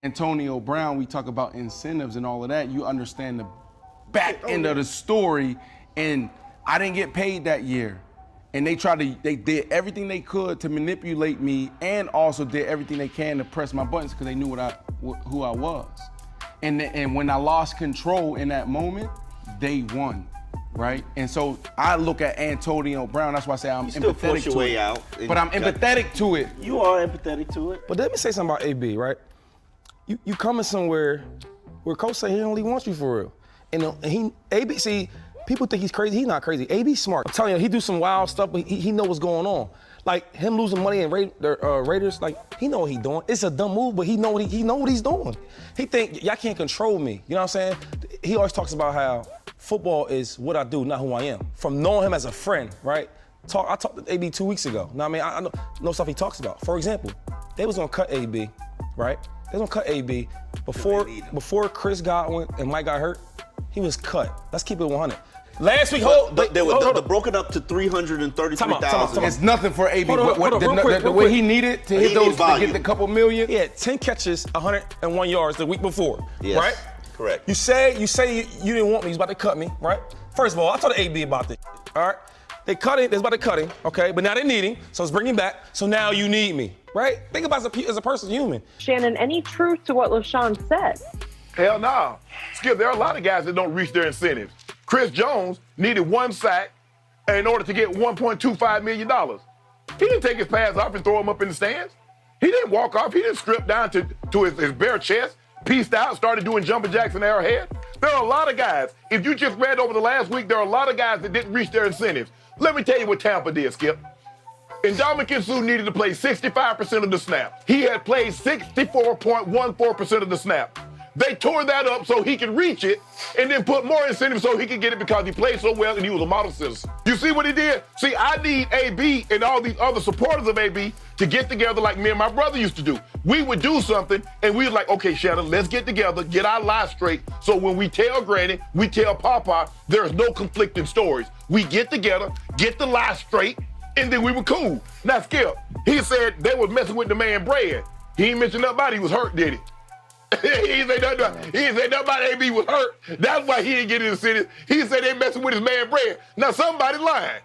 Antonio Brown, we talk about incentives and all of that. You understand the back end of the story, and I didn't get paid that year. And they did everything they could to manipulate me, and also did everything they can to press my buttons because they knew who I was. And when I lost control in that moment, they won, right? And so I look at Antonio Brown. That's why I say I'm empathetic to it. But I'm empathetic to it. You are empathetic to it. But let me say something about AB, right? You coming somewhere where coach say he only wants you for real. And AB, see, people think he's crazy. He's not crazy. AB's smart. I'm telling you, he do some wild stuff, but he know what's going on. Like him losing money in Raiders, like he know what he's doing. It's a dumb move, but he know what he's doing. He think y'all can't control me. You know what I'm saying? He always talks about how football is what I do, not who I am. From knowing him as a friend, right? I talked to AB 2 weeks ago. Now I mean, I know stuff he talks about. For example, they was gonna cut AB, right? They was gonna cut AB before Chris Godwin and Mike got hurt. He was cut. Let's keep it 100. Last week, they were broken up to 333,000. It's nothing for AB. The way he needed to hit those, to get the couple million. He had 10 catches, 101 yards the week before, yes, right? Correct. You say you didn't want me. He's about to cut me, right? First of all, I told AB about this, all right? They cut him. They're about to cut him, okay? But now they need him, so let's bring him back. So now you need me, right? Think about it as a person, human. Shannon, any truth to what LeSean said? Hell no. Skip, there are a lot of guys that don't reach their incentives. Chris Jones needed 1 sack in order to get $1.25 million. He didn't take his pads off and throw them up in the stands. He didn't walk off. He didn't strip down to his bare chest, pieced out, started doing jumping jacks in Arrowhead. There are a lot of guys. If you just read over the last week, there are a lot of guys that didn't reach their incentives. Let me tell you what Tampa did, Skip. Ndamukong Suh needed to play 65% of the snap. He had played 64.14% of the snap. They tore that up so he could reach it and then put more incentive so he could get it because he played so well and he was a model citizen. You see what he did? See, I need AB and all these other supporters of AB to get together like me and my brother used to do. We would do something and we were like, okay, Shannon, let's get together, get our lives straight. So when we tell Granny, we tell Papa, there's no conflicting stories. We get together, get the lies straight, and then we were cool. Now, Skip, he said they was messing with the man Brad. He ain't mentioned nothing about he was hurt, did he? He didn't say nothing about AB was hurt. That's why he didn't get in the city. He said they messing with his man Brad. Now somebody lying.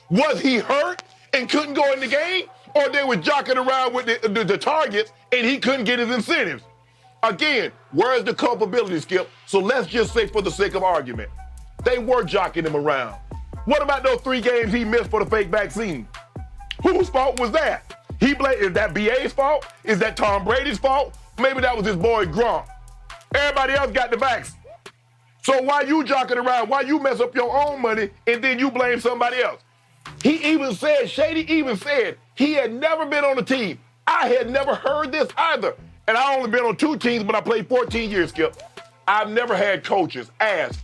Was he hurt and couldn't go in the game? Or they were jockeying around with the targets and he couldn't get his incentives? Again, where's the culpability, Skip? So let's just say for the sake of argument, they were jockeying him around. What about those 3 games he missed for the fake vaccine? Whose fault was that? Is that BA's fault? Is that Tom Brady's fault? Maybe that was his boy Gronk. Everybody else got the vaccine. So why you jockeying around? Why you mess up your own money and then you blame somebody else? Shady even said he had never been on a team. I had never heard this either. And I only been on 2 teams, but I played 14 years, Skip. I've never had coaches ask,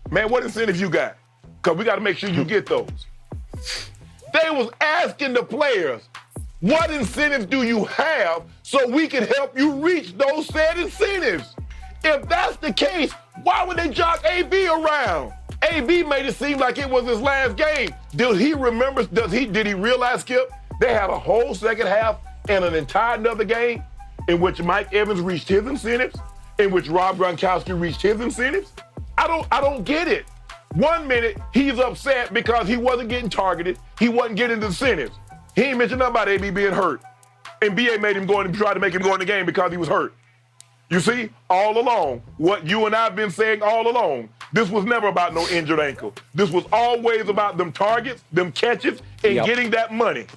man, what incentives you got? Because we got to make sure you get those. They was asking the players, what incentives do you have so we can help you reach those said incentives? If that's the case, why would they jock AB around? AB made it seem like it was his last game. Did he realize, Skip, they had a whole second half and an entire another game in which Mike Evans reached his incentives, in which Rob Gronkowski reached his incentives? I don't get it. 1 minute, he's upset because he wasn't getting targeted, he wasn't getting the incentives. He ain't mentioned nothing about AB being hurt. And BA made him go and tried to make him go in the game because he was hurt. You see, all along, what you and I have been saying all along, this was never about no injured ankle. This was always about them targets, them catches, and getting that money.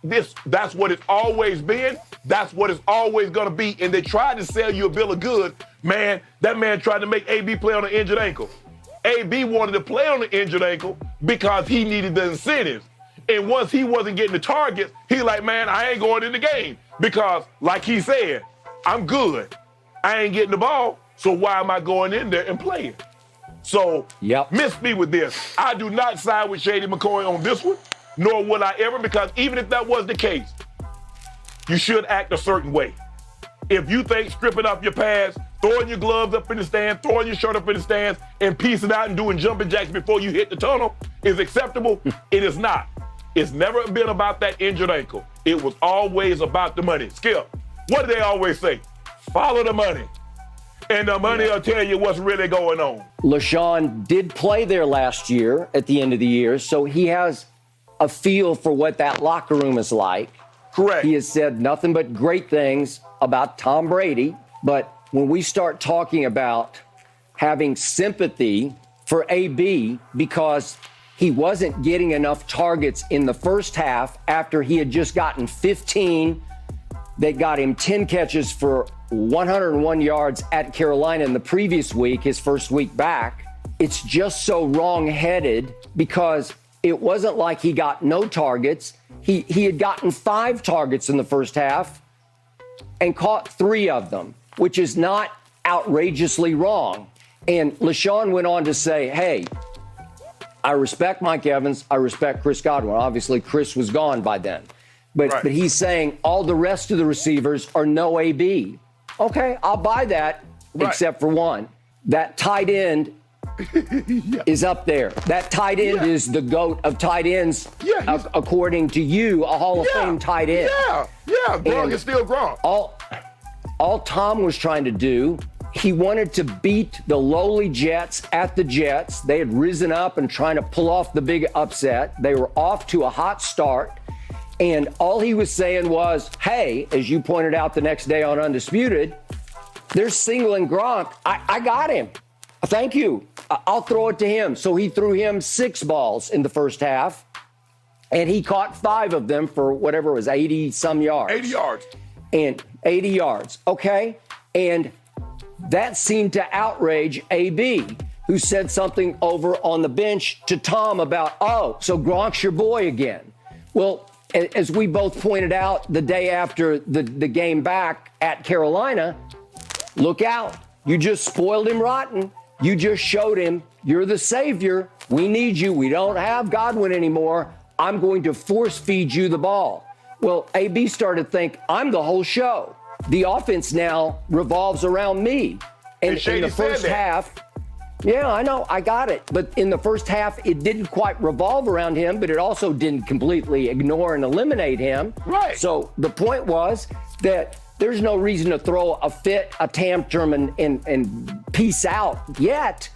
That's what it's always been. That's what it's always going to be. And they tried to sell you a bill of goods. Man, that man tried to make AB play on an injured ankle. AB wanted to play on the injured ankle because he needed the incentives. And once he wasn't getting the targets, he like, man, I ain't going in the game because, like he said, I'm good. I ain't getting the ball, so why am I going in there and playing? So, miss me with this. I do not side with Shady McCoy on this one, nor would I ever, because even if that was the case, you should act a certain way. If you think stripping off your pads, throwing your gloves up in the stand, throwing your shirt up in the stands, and piecing out and doing jumping jacks before you hit the tunnel is acceptable, it is not. It's never been about that injured ankle. It was always about the money. Skip, what do they always say? Follow the money. And the money will tell you what's really going on. LeSean did play there last year at the end of the year, so he has a feel for what that locker room is like. Correct. He has said nothing but great things about Tom Brady, but when we start talking about having sympathy for AB because he wasn't getting enough targets in the first half after he had just gotten 15 that got him 10 catches for 101 yards at Carolina in the previous week, his first week back. It's just so wrong-headed because it wasn't like he got no targets. He had gotten 5 targets in the first half and caught 3 of them, which is not outrageously wrong. And LeSean went on to say, hey, I respect Mike Evans. I respect Chris Godwin. Obviously, Chris was gone by then. But he's saying all the rest of the receivers are no AB. Okay, I'll buy that, except for one. That tight end is up there. That tight end is the GOAT of tight ends, according to you, a Hall of Fame tight end. Gronk is still Gronk. All Tom was trying to do, he wanted to beat the lowly Jets at the Jets. They had risen up and trying to pull off the big upset. They were off to a hot start. And all he was saying was, hey, as you pointed out the next day on Undisputed, they're singling Gronk. I got him. Thank you. I'll throw it to him. So he threw him 6 balls in the first half, and he caught 5 of them for whatever it was, 80-some yards. 80 yards. And 80 yards, okay? And that seemed to outrage AB, who said something over on the bench to Tom about, oh, so Gronk's your boy again. Well, as we both pointed out the day after the game back at Carolina, look out. You just spoiled him rotten. You just showed him you're the savior. We need you. We don't have Godwin anymore. I'm going to force feed you the ball. Well, AB started to think, I'm the whole show. The offense now revolves around me. And in the first half, yeah, I know, I got it. But in the first half, it didn't quite revolve around him, but it also didn't completely ignore and eliminate him. Right. So the point was that there's no reason to throw a fit, a tantrum, and peace out yet.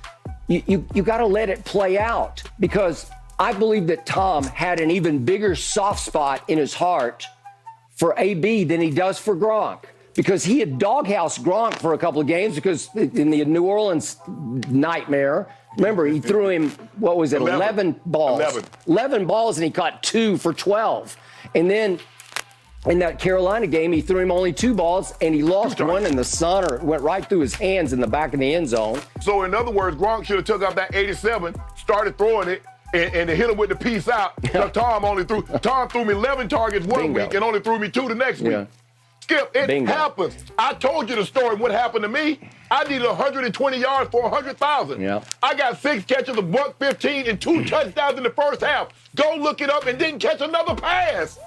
You got to let it play out, because I believe that Tom had an even bigger soft spot in his heart for AB than he does for Gronk, because he had doghoused Gronk for a couple of games because in the New Orleans nightmare, remember, he threw him, what was it, 11 balls. 11 balls, and he caught 2 for 12. And then in that Carolina game, he threw him only 2 balls, and he lost one in the sun, or it went right through his hands in the back of the end zone. So in other words, Gronk should have took out that 87, started throwing it, and hit him with the peace out. Tom threw me 11 targets one week and only threw me 2 the next week. Skip, it happens. I told you the story, what happened to me. I needed 120 yards for 100,000. Yeah. I got 6 catches, $115, and 2 touchdowns in the first half. Go look it up and didn't catch another pass.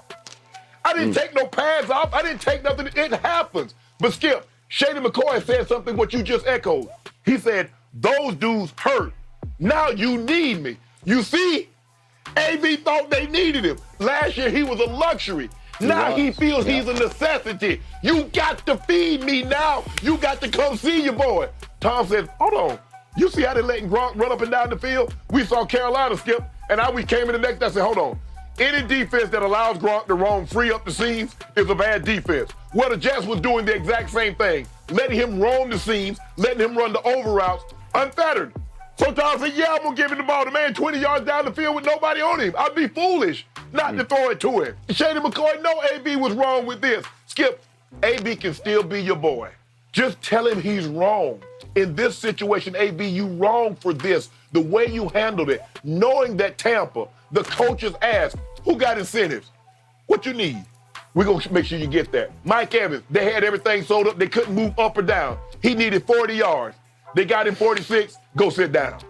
I didn't take no pads off. I didn't take nothing. It happens. But Skip, Shady McCoy said something what you just echoed. He said, those dudes hurt. Now you need me. You see, AB thought they needed him. Last year, he was a luxury. Now he feels he's a necessity. You got to feed me now. You got to come see your boy. Tom said, hold on. You see how they're letting Gronk run up and down the field? We saw Carolina, Skip, and now we came in the next. I said, hold on. Any defense that allows Gronk to roam free up the seams is a bad defense. Well, the Jets was doing the exact same thing, letting him roam the seams, letting him run the over routes unfettered. So Tom said, yeah, I'm going to give him the ball. The man 20 yards down the field with nobody on him. I'd be foolish not to throw it to him. Shady McCoy, no, AB was wrong with this. Skip, AB can still be your boy. Just tell him he's wrong. In this situation, AB, you wrong for this. The way you handled it, knowing that Tampa, the coaches asked, who got incentives? What you need? We're going to make sure you get that. Mike Evans, they had everything sold up. They couldn't move up or down. He needed 40 yards. They got him 46. Go sit down.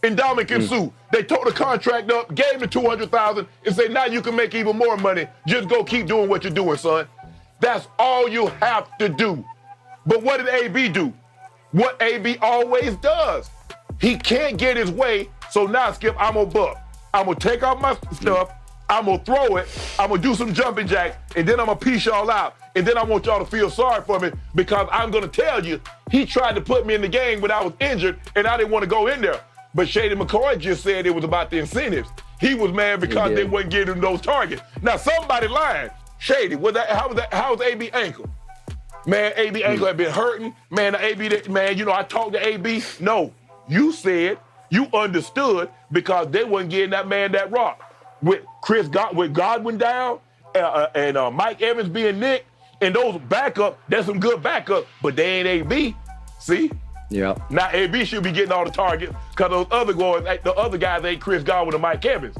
Ndamukong Suh, they tore the contract up, gave him the $200,000, and said, now you can make even more money. Just go keep doing what you're doing, son. That's all you have to do. But what did AB do? What AB always does. He can't get his way, so now, Skip, I'm going to buck. I'm going to take off my stuff, I'm going to throw it, I'm going to do some jumping jacks, and then I'm going to piece y'all out. and then I want y'all to feel sorry for me because I'm gonna tell you, he tried to put me in the game when I was injured and I didn't want to go in there. But Shady McCoy just said it was about the incentives. He was mad because they wasn't getting him those targets. Now somebody lying. Shady, how was AB ankle? Man, AB ankle had been hurting. Man, I talked to AB. No, you said you understood because they wasn't getting that man that rock. With Godwin down and Mike Evans being nicked, and those backup, that's some good backup, but they ain't AB. See? Yeah. Now AB should be getting all the targets because those other guys ain't Chris Godwin and Mike Evans.